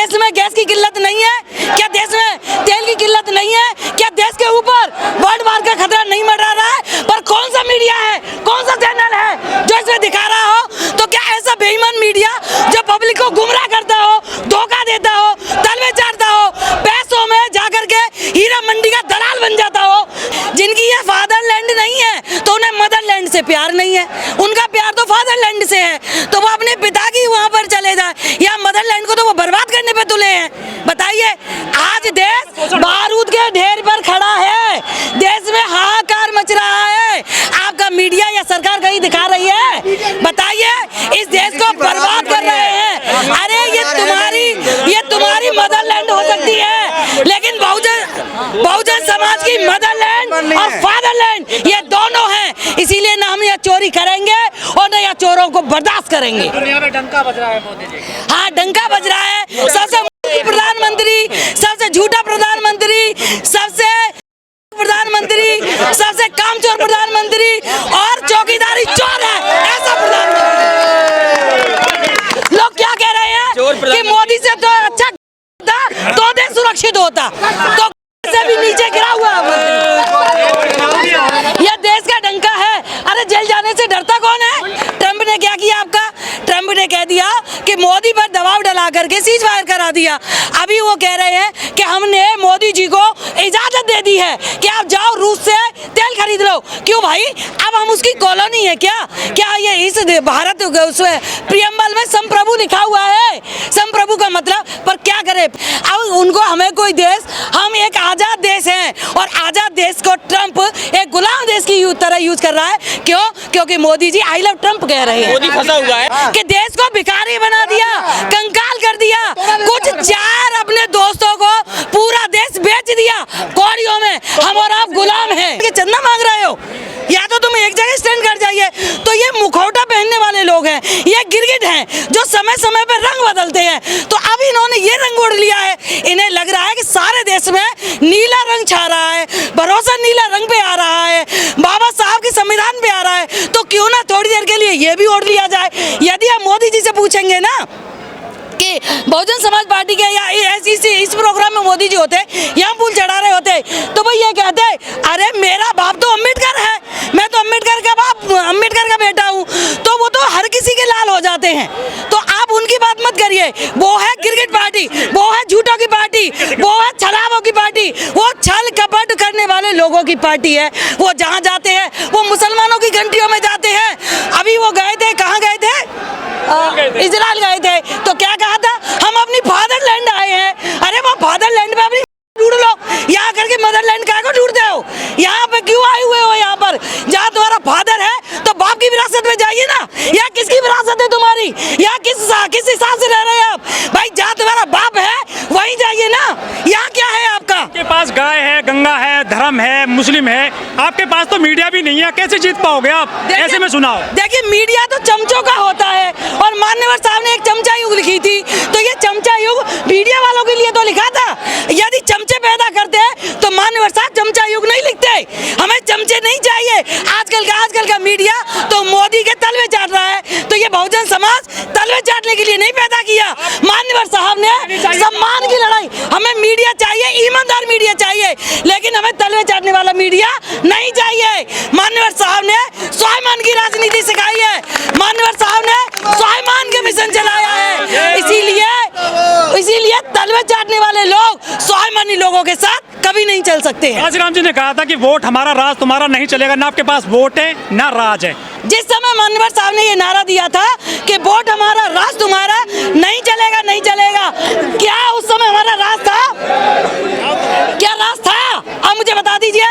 देश में गैस की किल्लत नहीं है? क्या देश में तेल की किल्लत नहीं है? क्या देश के ऊपर वर्ल्ड वार का खतरा नहीं मंडरा रहा है? पर कौन सा मीडिया है, कौन सा चैनल है जो इसमें दिखा रहा हो? तो क्या ऐसा बेईमान मीडिया जो पब्लिक को गुमराह करता हो, धोखा देता हो, तलवे चाटता हो, पैसों में जाकर के हीरा मंडी का दलाल बन जाता हो, जिनकी ये फादरलैंड नहीं है तो उन्हें मदरलैंड से प्यार नहीं है, उनका प्यार तो फादरलैंड से है, तो वो अपने पिता की वहां पर चले जाए, या मदरलैंड को तो वो बर्बाद करने पे तुले हैं। बताइए, आज देश बारूद के ढेर पर खड़ा है, देश में हाहाकार मच रहा है, आपका मीडिया या सरकार कहीं दिखा रही है? बताइए, इस देश को बर्बाद कर रहे हैं। अरे ये तुम्हारी मदरलैंड हो सकती है, लेकिन बहुजन समाज की मदरलैंड और फादरलैंड ये दोनों हैं। इसीलिए ना हम यह चोरी करेंगे और न यह चोरों को बर्दाश्त करेंगे। दुनिया में डंका बज रहा है मोदी जी। हाँ, डंका बज रहा है। सबसे प्रधानमंत्री, सबसे झूठा प्रधानमंत्री, सबसे कामचोर प्रधानमंत्री और चौकीदारी चोर है, ऐसा प्रधानमंत्री। लोग क्या कह रहे हैं कि मोदी से तो अच्छा था तो देश सुरक्षित होता, तो से भी नीचे गिरा हुआ यह देश का डंका है। अरे जेल जाने से डरता कौन है? ट्रंप ने क्या किया आपका? ट्रंप ने कह दिया कि मोदी पर दबाव डाला करके सीज फायर करा दिया। अभी वो कह रहे हैं कि हमने मोदी जी को इजाजत दे दी है कि आप जाओ रूस से तेल खरीद लो। क्यों भाई? अब हम उसकी कॉलोनी है क्या ये इस भारत उसमें प्रियम्बल में संप्रभु लिखा हुआ है? संप्रभु का मतलब, पर क्या करे अब उनको, हमें कोई देश, हम एक आजाद देश हैं और आजाद देश को ट्रंप एक गुलाम देश की तरह यूज कर रहा है। क्यों? क्योंकि Modi ji I love Trump कह रहे हैं। मोदी फंसा हुआ है कि देश को भिखारी बना दिया, कंकाल कर दिया, कुछ चार अपने दोस्तों को पूरा देश बेच दिया कौड़ियों में। हम और आप गुलाम हैं कि चंदा मांग रहे हो, या तो तुम एक जगह स्टैंड कर जाइए। तो ये मुखौटा पहनने वाले लोग हैं, ये गिरगिट हैं जो समय समय पर रंग बदलते हैं। तो अब इन्होंने ये रंग ओढ़ लिया है, इन्हें लग रहा है कि सारे देश में नीला रंग छा रहा है, भरोसा नीला रंग पे आ रहा है, बाबा साहब के संविधान पे आ रहा है। तो क्यों ना थोड़ी देर के लिए ये भी ओढ़ लिया जाए। यदि आप मोदी जी से पूछेंगे ना कि बहुजन समाज पार्टी के या इस प्रोग्राम में मोदी जी होते या फूल चढ़ा रहे होते, तो वो ये कहते, अरे मेरा बाप तो अम्बेडकर है, मैं तो अम्बेडकर का बेटा हूँ, तो वो तो हर किसी के लाल हो जाते हैं। तो आप उनकी बात मत करिए। वो है क्रिकेट पार्टी, वो है झूठों की पार्टी, वो है छलावों की पार्टी, वो छल कपट करने वाले लोगों की पार्टी है। वो जहाँ जाते हैं वो मुसलमानों की घंटियों में जाते हैं। अभी वो गए थे, कहाँ गए थे? इजराइल गए थे। तो क्या कहा था? हम अपनी फादरलैंड आए हैं। अरे वो फादरलैंड में अपनी ढूंढ लो, यहाँ करके मदरलैंड का ढूंढते हो? यहाँ पे क्यों आए हुए हो? यहाँ पर जहाँ तुम्हारा फादर है तो बाप की विरासत में जाइए ना। या किसकी विरासत है तुम्हारी? या किस हिसाब से रह रहे हैं आप? भाई जहाँ तुम्हारा बाप है वहीं जाइए ना। यहाँ क्या है आपका? आपके पास गाय है, गंगा है, धर्म है, मुस्लिम है, आपके पास तो मीडिया भी नहीं है, कैसे जीत पाओगे आप? ऐसे में सुनाओ। देखिए, मीडिया तो चमचों का होता है और मान्यवर साहब ने एक चमचा युग लिखी थी, तो ये चमचा युग मीडिया वालों के लिए तो लिखा था। यदि चमचे पैदा करते हैं तो मान्यवर साहब चमचा युग नहीं लिखते। हमें चमचे नहीं चाहिए। आजकल का मीडिया तो मोदी के तलवे चाट रहा है, तो ये बहुजन समाज तलवे चाटने के लिए नहीं पैदा किया। मान्यवर साहब ने सम्मान की लड़ाई, हमें मीडिया चाहिए, ईमानदार मीडिया चाहिए, लेकिन हमें तलवे चाटने वाला मीडिया नहीं चाहिए। मान्यवर साहब ने स्वाभिमान की राजनीति सिखाई है, मान्यवर साहब ने स्वाभिमान के मिशन चलाया है। इसीलिए तलवे चाटने वाले लोग स्वाभिमानी लोगों के साथ कभी नहीं चल सकते हैं। राम जी ने कहा था कि वोट हमारा राज तुम्हारा नहीं चलेगा, ना आपके पास वोट है ना राज है। जिस समय मान्यवर साहब ने ये नारा दिया था कि वोट हमारा राज तुम्हारा नहीं चलेगा, नहीं चलेगा, क्या उस समय हमारा राज था? क्या राज था? आप मुझे बता दीजिए।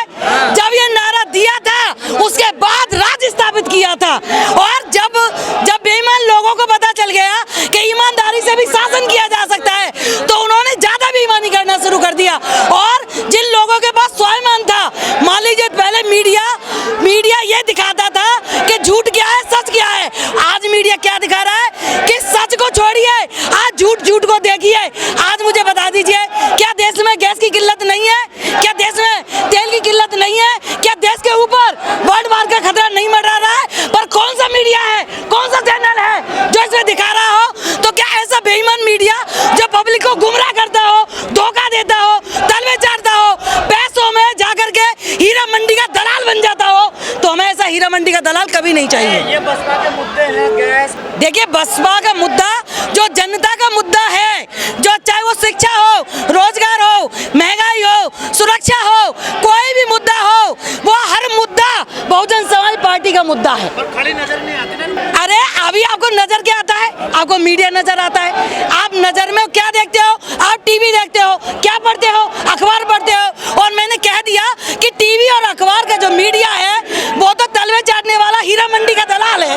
जब ये नारा दिया था उसके बाद राज स्थापित किया था, और जब बेईमान लोगों को पता चल गया कि ईमानदारी से भी शासन किया जा सकता है, तो उन्होंने ज्यादा बेईमानी करना शुरू कर दिया। और जिन लोगों के पास स्वाभिमान था, मान लीजिए पहले मीडिया ये दिखाता था कि झूठ क्या है, सच क्या है। आज मीडिया क्या दिखा रहा है कि सच को छोड़िए, आज झूठ को देखिए। आज मुझे बता दीजिए, क्या देश में गैस की किल्लत नहीं है? क्या देश में तेल की किल्लत नहीं है? क्या देश के ऊपर वर्ल्ड वार का खतरा नहीं मंडरा रहा है? पर कौन सा मीडिया है, कौन सा चैनल है जो इसमें दिखा रहा हो? तो क्या ऐसा बेईमान मीडिया जो पब्लिक को गुमराह करता हो, धोखा देता हो, तलवे चाटता हो, पैसों में जाकर के हीरा मंडी का दलाल बन जाता हो, तो हमें ऐसा हीरा मंडी का दलाल कभी नहीं चाहिए। ये बसपा के मुद्दे हैं, गैस। देखिए, बसपा का मुद्दा जो जनता का मुद्दा है, जो चाहे वो शिक्षा हो, रोजगार हो, महंगाई हो, सुरक्षा हो, कोई भी मुद्दा हो, वो हर मुद्दा बहुजन समाज पार्टी का मुद्दा है। और खाली नजर नहीं आती ना। अरे अभी आपको नजर क्या आता है? आपको मीडिया नजर आता है। आप नजर में क्या देखते हो? आप टीवी देखते हो, क्या पढ़ते हो? अखबार पढ़ते हो। और मैंने कह दिया कि टीवी और अखबार का जो मीडिया है वो तो तलवे चाटने वाला हीरा मंडी का दलाल है,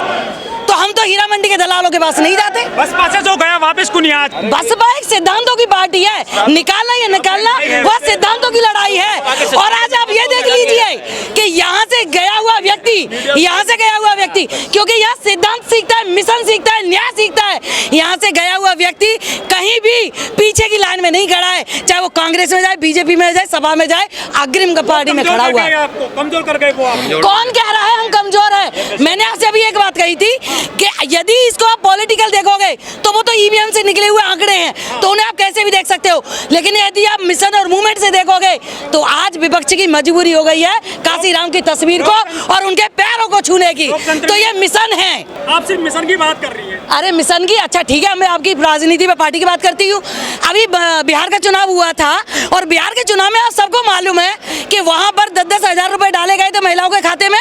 तो हम तो हीरा मंडी के दलालों के पास नहीं जाते। बसपा से जो गया वापस क्यों नहीं आज? बसपा एक सिद्धांतों की पार्टी है, निकालना या निकालना वह सिद्धांतों की लड़ाई है। और आज आप ये देख लीजिए कि यहाँ से गया हुआ व्यक्ति, क्योंकि यहाँ सिद्धांत सीखता है, मिशन सीखता है, न्याय सीखता है, यहाँ से गया हुआ व्यक्ति कहीं भी पीछे की लाइन में नहीं खड़ा है, चाहे वो कांग्रेस में जाए, बीजेपी में जाए, सपा में जाए, अग्रिम पार्टी में खड़ा हुआ है। कमजोर कर गए वो आप। कौन कह रहा है हम कमजोर है? मैंने आपसे अभी एक बात कही थी कि यदि इसको आप पॉलिटिकल देखोगे तो वो तो ईवीएम से निकले हुए आंकड़े हैं, तो उन्हें आप कैसे भी देख सकते हो। लेकिन यदि आप मिशन और मूवमेंट से देखोगे तो आज विपक्ष की मजबूरी हो गई है काशीराम की तस्वीर को और उनके पैरों को छूने की, तो ये मिशन है। आप सिर्फ मिशन की बात कर रही है। अरे मिशन की, अच्छा ठीक है, मैं आपकी राजनीति में पार्टी की बात करती हूँ। अभी बिहार का चुनाव हुआ था और बिहार के चुनाव में आप सबको मालूम है कि वहाँ पर 10-10 हज़ार रुपए डाले गए थे, महिलाओं के खाते में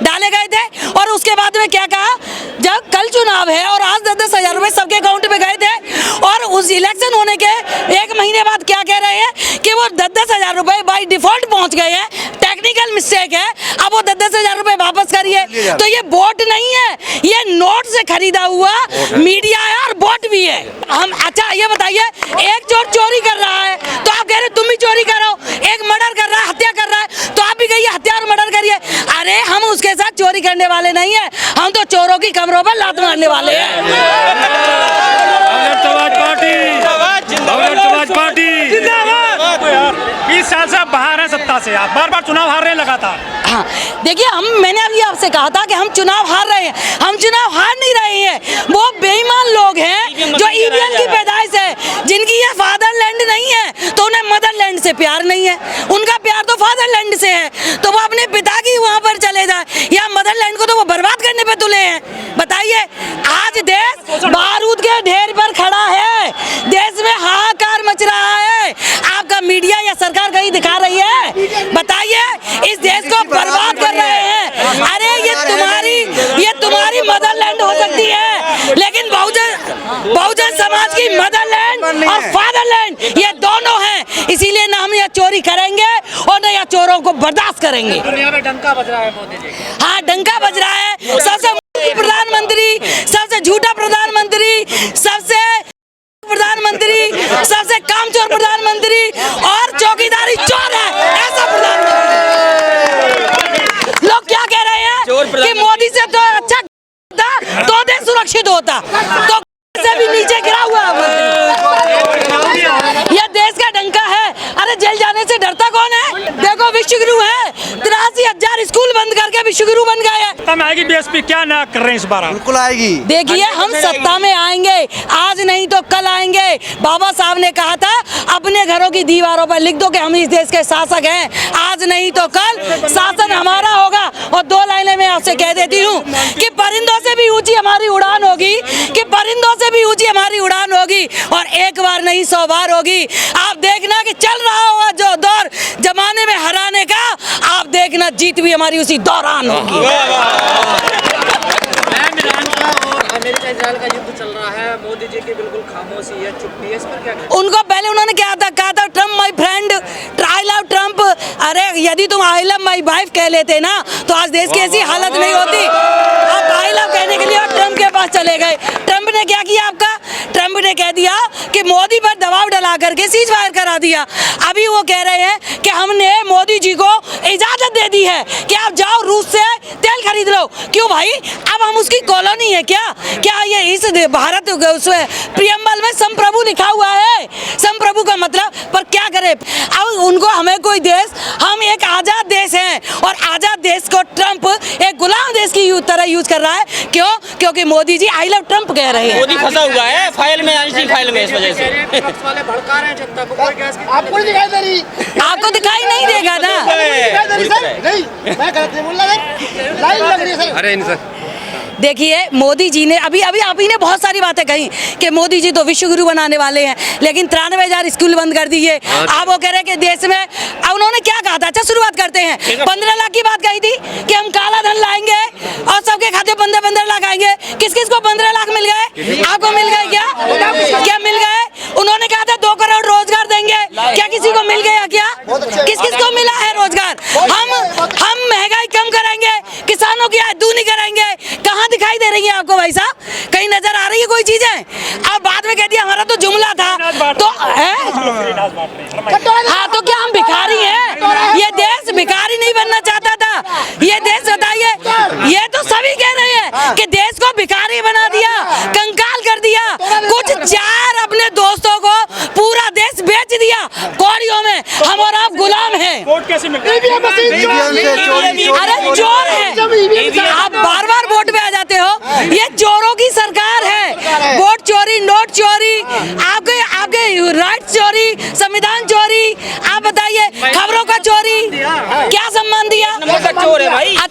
डाले गए थे। और उसके बाद में क्या कहा, जब कल चुनाव है और आज 10-10 हज़ार रुपए सबके अकाउंट में गए थे, और उस इलेक्शन होने के 1 महीने बाद क्या कह रहे हैं कि वो 10-10 हज़ार रुपए बाई डिफॉल्ट पहुंच गए हैं, टेक्निकल मिस्टेक है, अब वो 10-10 हज़ार रुपए वापस करिए। तो ये वोट नहीं है, ये नोट से खरीदा हुआ मीडिया है और वोट भी है। हम, अच्छा ये बताइए, एक चोर चोरी कर रहा है तो आप कह रहे तुम भी चोरी करो, एक मर्डर कर रहा है, हत्या कर रहा है, तो आप भी कहिए हत्या और मर्डर करिए। अरे हम उसके साथ चोरी करने वाले नहीं है, हम तो चोरों की कमरों पर लात मारने वाले हैं। समाज पार्टी 20 साल से आप बाहर हैं सत्ता से, आप बार बार चुनाव हार रहे हैं लगातार। हाँ, देखिए, मैंने अभी आपसे कहा था कि हम चुनाव हार रहे हैं, हम चुनाव हार नहीं रहे हैं। वो बेईमान लोग हैं जो ईवीएम की पैदाइश है, जिनकी ये फादरलैंड नहीं है तो उन्हें मदरलैंड से प्यार नहीं है, उनका प्यार तो फादरलैंड से है, तो वो अपने पिता की वहाँ पर चले जाए, या मदरलैंड को तो वो बर्बाद करने पे तुले हैं। बताइए, आज देश बारूद के ढेर पर खड़ा है, देश में हाहाकार मच रहा है, आपका मीडिया या सरकार कहीं दिखा रही है? बताइए, इस देश को बर्बाद कर रहे हैं। अरे ये तुम्हारी मदरलैंड हो सकती है, लेकिन बहुजन समाज की मदरलैंड और फादरलैंड ये दोनों हैं। इसीलिए ना हम यह चोरी करेंगे और ना यह चोरों को बर्दाश्त करेंगे। दुनिया में डंका बज रहा है मोदी जी। हाँ, डंका बज रहा है। सबसे प्रधानमंत्री, सबसे झूठा प्रधानमंत्री, सबसे कामचोर प्रधानमंत्री और चौकीदारी चोर है, ऐसा प्रधानमंत्री। लोग क्या कह रहे हैं कि मोदी से तो अच्छा था तो देश सुरक्षित होता, तो से भी नीचे गिरा हुआ यह देश का डंका है। अरे जेल जाने से डरता कौन है? देखो, विश्वगुरु है, 83,000 स्कूल बंद करके विश्वगुरु बन गए हैं। आएगी बीएसपी, क्या ना कर रहे हैं इस बार? बिल्कुल आएगी। देखिए, हम सत्ता में आएंगे, आज नहीं तो कल आएंगे। बाबा साहब ने कहा था अपने घरों की दीवारों पर लिख दो कि हम इस देश के शासक हैं, आज नहीं तो कल शासन हमारा होगा। और 2 लाइनें मैं आपसे कह देती हूँ कि परिंदों से भी ऊंची हमारी उड़ान होगी, भी ऊंची हमारी उड़ान होगी, और एक बार नहीं 100 बार होगी। आप देखना कि चल रहा होगा जो दौर जमाने में हराने का, आप देखना जीत भी हमारी उसी दौरान होगी। अमेरिका इजराइल का युद्ध चल रहा है, मोदी जी की बिल्कुल खामोशी है, चुप्पी है, इस पर क्या कहते? उनको पहले उन्होंने कहा था Trump my friend, I love Trump. अरे यदि तुम आई लव माय वाइफ कह लेते ना तो आज देश की ऐसी हालत नहीं होती। आप आई लव कहने के लिए ट्रम्प के पास चले गए। ट्रम्प ने क्या किया आपका? ट्रम्प ने कह दिया कि मोदी पर दबाव डाला करके सीज फायर करा दिया। अभी वो कह रहे हैं कि हमने मोदी जी को इजाजत दे दी है कि आप जाओ रूस से तेल खरीद लो। क्यों भाई? अब हम उसकी कॉलोनी है क्या? क्या ये इस भारत उसमें प्रियम्बल में संप्रभु लिखा हुआ है? संप्रभु का मतलब, पर क्या करें अब उनको, हमें कोई देश, हम एक आजाद देश हैं और आजाद देश को ट्रंप एक गुलाम देश की तरह यूज कर रहा है। क्यों? क्योंकि Modi ji I love Trump कह रहे हैं। मोदी फंसा हुआ है फाइल में, आईटी फाइल में, इस वजह से विपक्ष वाले भड़का रहे हैं जनता को। कोई गैस की आपको नहीं दिखाई दे रही? आपको दिखाई नहीं देगा ना। दिखाई दे रही सर? नहीं, मैं गलत नहीं बोल रहा सर। लाइव लग रही है सर। अरे नहीं सर, देखिए मोदी जी ने अभी आप ही ने बहुत सारी बातें कही कि मोदी जी तो विश्व गुरु बनाने वाले हैं, लेकिन 93,000 स्कूल बंद कर दिए। आप वो कह रहे हैं कि देश में, अब उन्होंने क्या कहा था? अच्छा शुरुआत करते हैं। 15 लाख की बात कही थी कि हम काला धन लाएंगे और सबके खाते 15-15 लाख आएंगे। किस किस को 15 लाख मिल गए? आपको मिल गए क्या? क्या मिल गए? उन्होंने कहा था 2 करोड़ रोजगार देंगे, क्या किसी को मिल गया? क्या किस किस को मिला है रोजगार? हम महंगाई कम करेंगे, किसानों की आय दूनी करेंगे। कहाँ दिखाई दे रही है आपको भाई साहब? कहीं नजर आ रही है कोई चीजें? अब बाद में कह दिया हमारा तो जुमला था तो है। हाँ तो क्या हम भिखारी हैं? ये देश भिखारी नहीं बनना चाहता था। ये देश बताइए, ये तो सभी कह रहे हैं कि देश को भिखारी बना दिया, कंकाल कर दिया। कुछ 4 अपने दोस्तों को पूरा देश बेच दिया कौड़ियों में। हम और आप गुलाम हैं। वोट कैसे मिलता है? अरे चोर है, आप बार बार वोट पे आ जाते हो। ये चोरों की सरकार है। वोट चोरी, नोट चोरी, आपके राइट चोरी, संविधान चोरी। आप बताइए, खबरों का चोरी, क्या सम्मान दिया? चोर है भाई।